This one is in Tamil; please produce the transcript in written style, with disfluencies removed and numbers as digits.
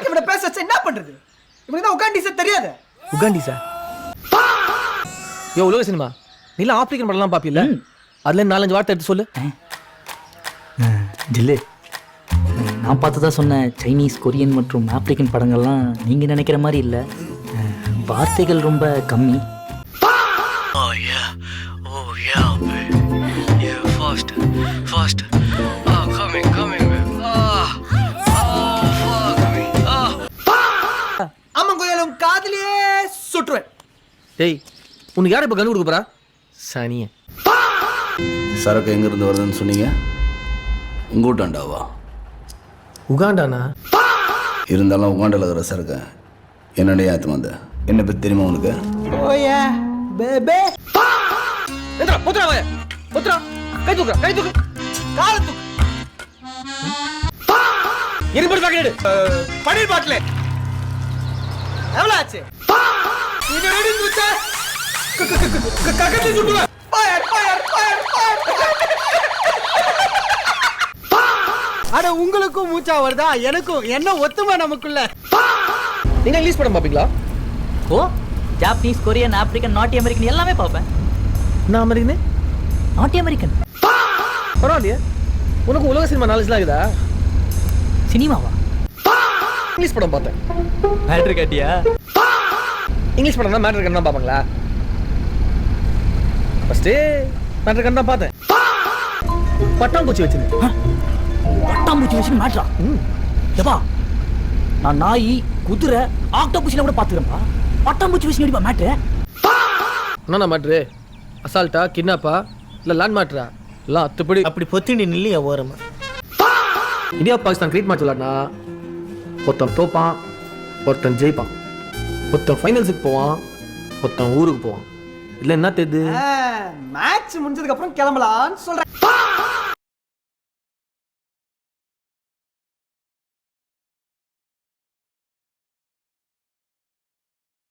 யாருக்கு இவனை பேச வச்சா என்ன பண்றது? இவனுக்கு தான் உகாண்டிஸே தெரியாது. உகாண்டிஸா? யோ உலக சினிமா, நீலாம் ஆப்பிரிக்கன் படம்லாம் பார்ப்பீல்ல? அதுல 4-5 வார்த்தை எடுத்து சொல்லு. ஜில்லு, நான் பார்த்ததா சொன்ன சைனீஸ், கொரியன் மற்றும் ஆப்பிரிக்கன் படங்கள்லாம் நீங்கள் நினைக்கிற மாதிரி இல்லை. வார்த்தைகள் ரொம்ப கம்மி. ஆமா கோயிலும் காதலியே சுட்டுவேன். டேய், உனக்கு யார் இப்போ கண்டு கொடுக்க போறா? சனிய. சரக்கு எங்கேருந்து வருதுன்னு சொன்னீங்க? உங்கூட்டாண்டாவா? உகாண்டானா? இருந்தாலும் உகாண்டில் இருக்கிற சரக்கு என்னுடைய ஏற்று வந்த என்ன பற்றி தெரியுமா உனக்கு? ஓயே பேபே. எந்திரா, பொத்துறா வாய. பொத்துறா. கை தூக்கு, கை தூக்கு. கால தூக்கு. இருபது பாக்கெட். பனீர் பாட்டில் எவ்வளவு ஆச்சு? இது ரெடி தூச்சா கக்கத்தி சுடுவா. Fire fire fire fire. அட உங்களுக்கும் மூச்சா வருதா? எனக்கும் என்ன ஒத்துமை நமக்குள்ள. நீங்க இங்கிலீஷ் படம் பாப்பீங்களா? ஓ, ஜாப்பனீஸ், கொரியன், ஆப்பிரிக்கன், நாட்டி அமெரிக்கன் எல்லாமே பார்ப்பேன். நான் அமெரிக்கன். நாட்டி அமெரிக்கன் பரவாயில்லையே, உனக்கு உலக சினிமா நாலேஜ்லாம் இருக்குதா? சினிமாவா? இங்கிலீஷ் படம் பார்த்தேன். மேட்ரு காட்டியா? இங்கிலீஷ் படம் தான் மேட்ரு கண்ணா பார்ப்பாங்களா? ஃபர்ஸ்டே மேட்ரு கண்ணா பார்த்தேன். பட்டாம்பூச்சி வச்சிருந்தேன். பட்டாம்பூச்சி வச்சு மேட்ரா? எப்பா, நான் நாய், குதிரை, ஆக்டோபஸில் கூட பார்த்துக்கிறேன்ப்பா. பட்டாம்பூச்சி வச்சு நடிப்பா மேட்ரு? என்னண்ணா மேட்ரு? அசால்ட்டா, கிட்னாப்பா, இல்லை லேண்ட் மேட்ரா? எல்லாம் அத்துப்படி. அப்படி பொத்திண்டி நில்லையா ஓரமா? இந்தியா பாகிஸ்தான் கிரிக்கெட் மேட்ச் விளாட்னா ஒருத்தன் தோப்பான், ஒருத்தன் ஜெயிப்பான், ஒருத்தன் ஃபைனல்ஸுக்கு போவான், ஒருத்தன் ஊருக்கு போவான். இல்லை என்ன தெரியுது? மேட்ச் முடிஞ்சதுக்கு அப்புறம் கிளம்பலாம்னு சொல்றேன்.